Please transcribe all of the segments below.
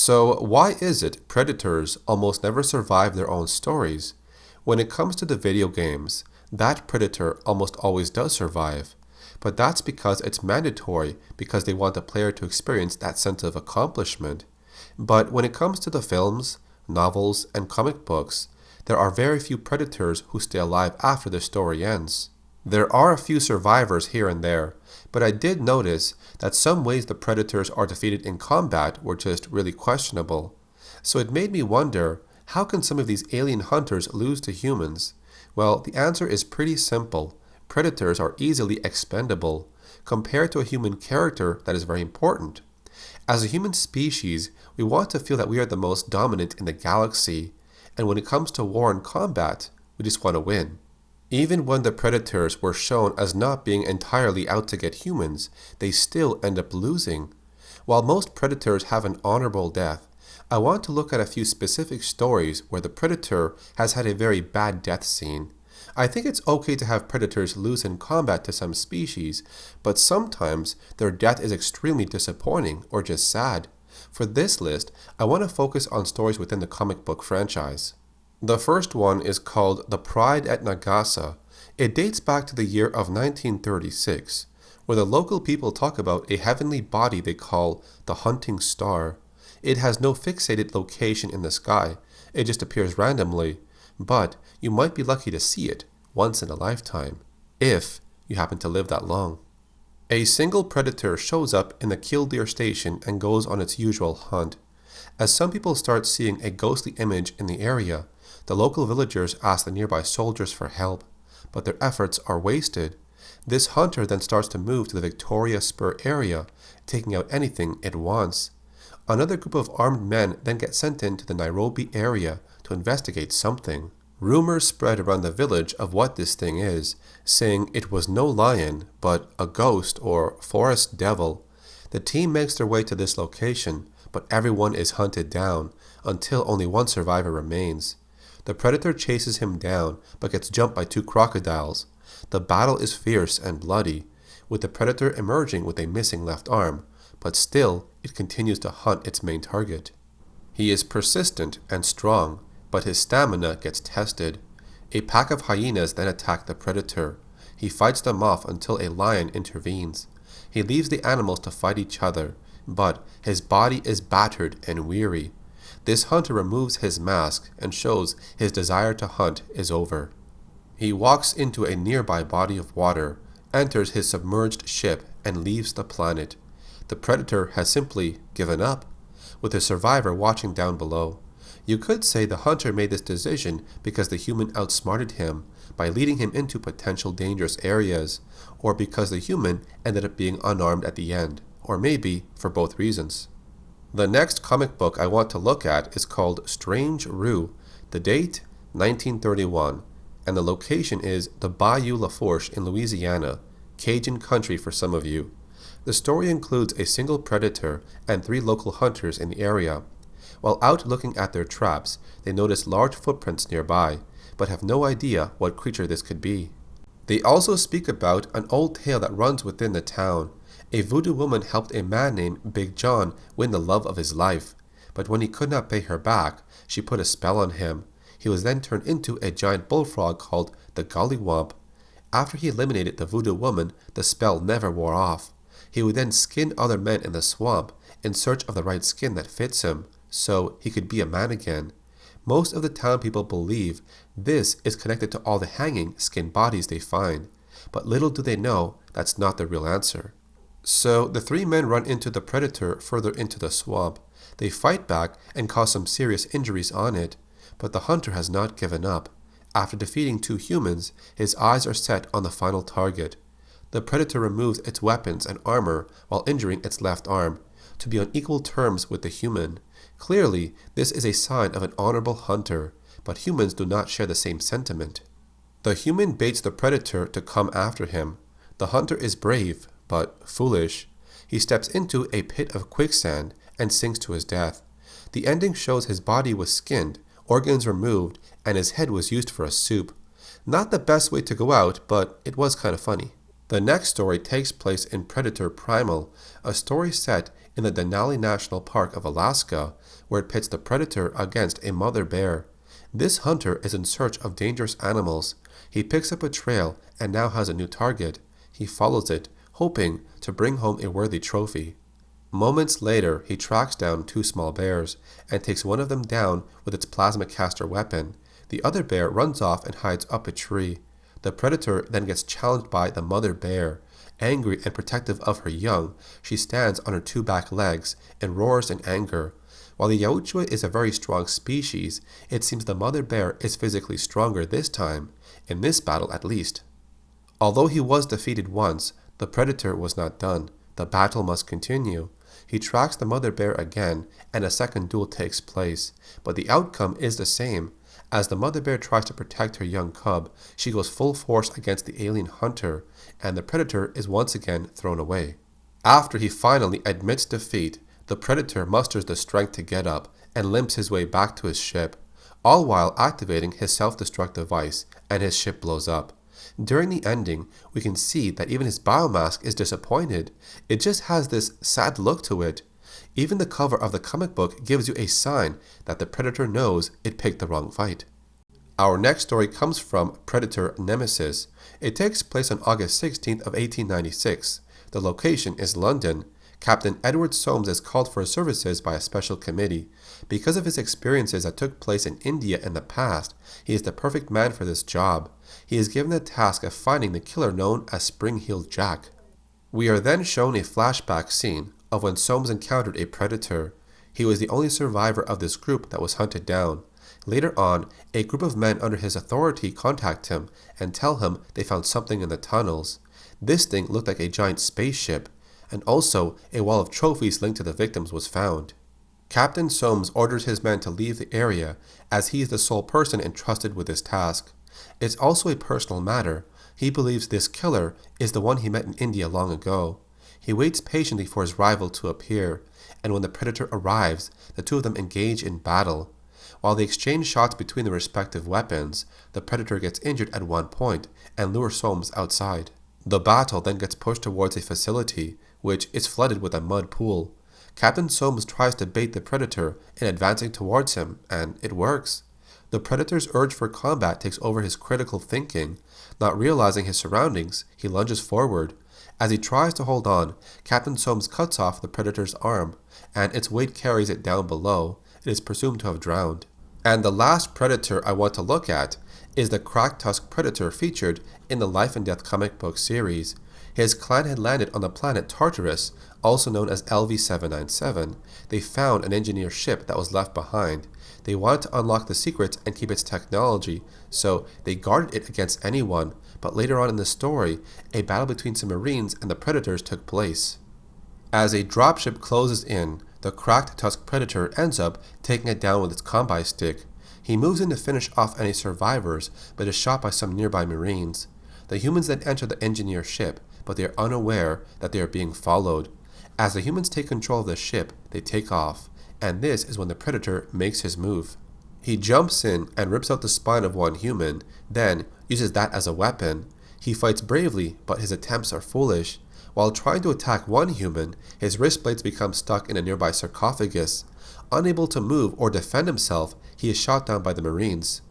So why is it predators almost never survive their own stories? When it comes to the video games, that predator almost always does survive. But that's because it's mandatory because they want the player to experience that sense of accomplishment. But when it comes to the films, novels, and comic books, there are very few predators who stay alive after the story ends. There are a few survivors here and there, but I did notice that some ways the predators are defeated in combat were just really questionable. So it made me wonder, how can some of these alien hunters lose to humans? Well, the answer is pretty simple. Predators are easily expendable, compared to a human character that is very important. As a human species, we want to feel that we are the most dominant in the galaxy, and when it comes to war and combat, we just want to win. Even when the predators were shown as not being entirely out to get humans, they still end up losing. While most predators have an honorable death, I want to look at a few specific stories where the predator has had a very bad death scene. I think it's okay to have predators lose in combat to some species, but sometimes their death is extremely disappointing or just sad. For this list, I want to focus on stories within the comic book franchise. The first one is called The Pride at Nagisa. It dates back to the year of 1936, where the local people talk about a heavenly body they call the hunting star. It has no fixated location in the sky, it just appears randomly, but you might be lucky to see it once in a lifetime, if you happen to live that long. A single predator shows up in the killdeer station and goes on its usual hunt. As some people start seeing a ghostly image in the area, the local villagers ask the nearby soldiers for help, but their efforts are wasted. This hunter then starts to move to the Victoria Spur area, taking out anything it wants. Another group of armed men then get sent into the Nairobi area to investigate something. Rumors spread around the village of what this thing is, saying it was no lion, but a ghost or forest devil. The team makes their way to this location, but everyone is hunted down, until only one survivor remains. The predator chases him down, but gets jumped by two crocodiles. The battle is fierce and bloody, with the predator emerging with a missing left arm, but still it continues to hunt its main target. He is persistent and strong, but his stamina gets tested. A pack of hyenas then attack the predator. He fights them off until a lion intervenes. He leaves the animals to fight each other, but his body is battered and weary. This hunter removes his mask and shows his desire to hunt is over. He walks into a nearby body of water, enters his submerged ship, and leaves the planet. The predator has simply given up, with the survivor watching down below. You could say the hunter made this decision because the human outsmarted him by leading him into potential dangerous areas, or because the human ended up being unarmed at the end, or maybe for both reasons. The next comic book I want to look at is called Strange Rue. The date, 1931, and the location is the Bayou Lafourche in Louisiana, Cajun country for some of you. The story includes a single predator and 3 local hunters in the area. While out looking at their traps, they notice large footprints nearby, but have no idea what creature this could be. They also speak about an old tale that runs within the town. A voodoo woman helped a man named Big John win the love of his life, but when he could not pay her back, she put a spell on him. He was then turned into a giant bullfrog called the Gollywomp. After he eliminated the voodoo woman, the spell never wore off. He would then skin other men in the swamp in search of the right skin that fits him, so he could be a man again. Most of the town people believe this is connected to all the hanging skin bodies they find, but little do they know that's not the real answer. So the 3 men run into the predator further into the swamp. They fight back and cause some serious injuries on it, but the hunter has not given up. After defeating 2 humans, his eyes are set on the final target. The predator removes its weapons and armor while injuring its left arm, to be on equal terms with the human. Clearly, this is a sign of an honorable hunter, but humans do not share the same sentiment. The human baits the predator to come after him. The hunter is brave, but foolish. He steps into a pit of quicksand and sinks to his death. The ending shows his body was skinned, organs removed, and his head was used for a soup. Not the best way to go out, but it was kind of funny. The next story takes place in Predator Primal, a story set in the Denali National Park of Alaska, where it pits the predator against a mother bear. This hunter is in search of dangerous animals. He picks up a trail and now has a new target. He follows it, hoping to bring home a worthy trophy. Moments later, he tracks down two small bears and takes one of them down with its plasma caster weapon. The other bear runs off and hides up a tree. The predator then gets challenged by the mother bear. Angry and protective of her young, she stands on her two back legs and roars in anger. While the YAUTJA is a very strong species, it seems the mother bear is physically stronger this time, in this battle at least. Although he was defeated once, the predator was not done. The battle must continue. He tracks the mother bear again, and a second duel takes place, but the outcome is the same. As the mother bear tries to protect her young cub, she goes full force against the alien hunter, and the predator is once again thrown away. After he finally admits defeat, the predator musters the strength to get up and limps his way back to his ship, all while activating his self-destruct device, and his ship blows up. During the ending, we can see that even his biomask is disappointed. It just has this sad look to it. Even the cover of the comic book gives you a sign that the predator knows it picked the wrong fight. Our next story comes from Predator Nemesis. It takes place on August 16th of 1896. The location is London. Captain Edward Soames is called for his services by a special committee. Because of his experiences that took place in India in the past, he is the perfect man for this job. He is given the task of finding the killer known as Spring-Heeled Jack. We are then shown a flashback scene of when Soames encountered a predator. He was the only survivor of this group that was hunted down. Later on, a group of men under his authority contact him and tell him they found something in the tunnels. This thing looked like a giant spaceship, and also a wall of trophies linked to the victims was found. Captain Soames orders his men to leave the area, as he is the sole person entrusted with this task. It's also a personal matter. He believes this killer is the one he met in India long ago. He waits patiently for his rival to appear, and when the predator arrives, the two of them engage in battle. While they exchange shots between the respective weapons, the predator gets injured at one point and lures Soames outside. The battle then gets pushed towards a facility, which is flooded with a mud pool. Captain Soames tries to bait the predator in advancing towards him, and it works. The predator's urge for combat takes over his critical thinking. Not realizing his surroundings, he lunges forward. As he tries to hold on, Captain Soames cuts off the predator's arm, and its weight carries it down below. It is presumed to have drowned. And the last predator I want to look at is the cracked tusk predator featured in the Life and Death comic book series. His clan had landed on the planet Tartarus, also known as LV-797. They found an engineer ship that was left behind. They wanted to unlock the secrets and keep its technology, so they guarded it against anyone, but later on in the story, a battle between some Marines and the predators took place. As a dropship closes in, the cracked tusk predator ends up taking it down with its combi stick. He moves in to finish off any survivors, but is shot by some nearby Marines. The humans then enter the engineer ship, but they are unaware that they are being followed. As the humans take control of the ship, they take off, and this is when the predator makes his move. He jumps in and rips out the spine of one human, then uses that as a weapon. He fights bravely, but his attempts are foolish. While trying to attack one human, his wrist blades become stuck in a nearby sarcophagus. Unable to move or defend himself, he is shot down by the Marines.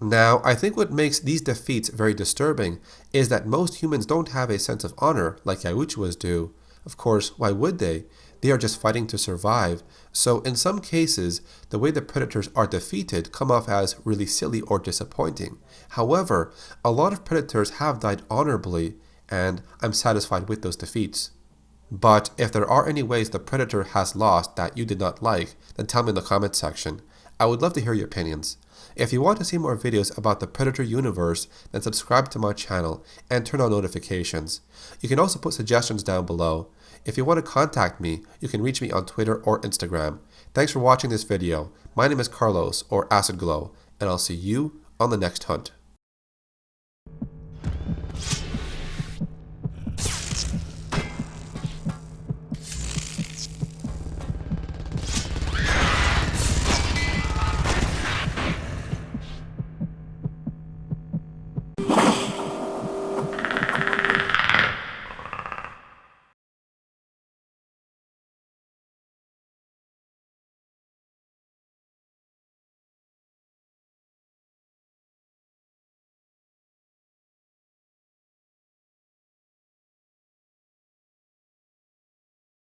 Now, I think what makes these defeats very disturbing is that most humans don't have a sense of honor like YAUTJAs do. Of course, why would they? They are just fighting to survive. So in some cases, the way the predators are defeated come off as really silly or disappointing. However, a lot of predators have died honorably, and I'm satisfied with those defeats. But if there are any ways the predator has lost that you did not like, then tell me in the comment section. I would love to hear your opinions. If you want to see more videos about the Predator universe, then subscribe to my channel and turn on notifications. You can also put suggestions down below. If you want to contact me, you can reach me on Twitter or Instagram. Thanks for watching this video. My name is Carlos, or Acid Glow, and I'll see you on the next hunt.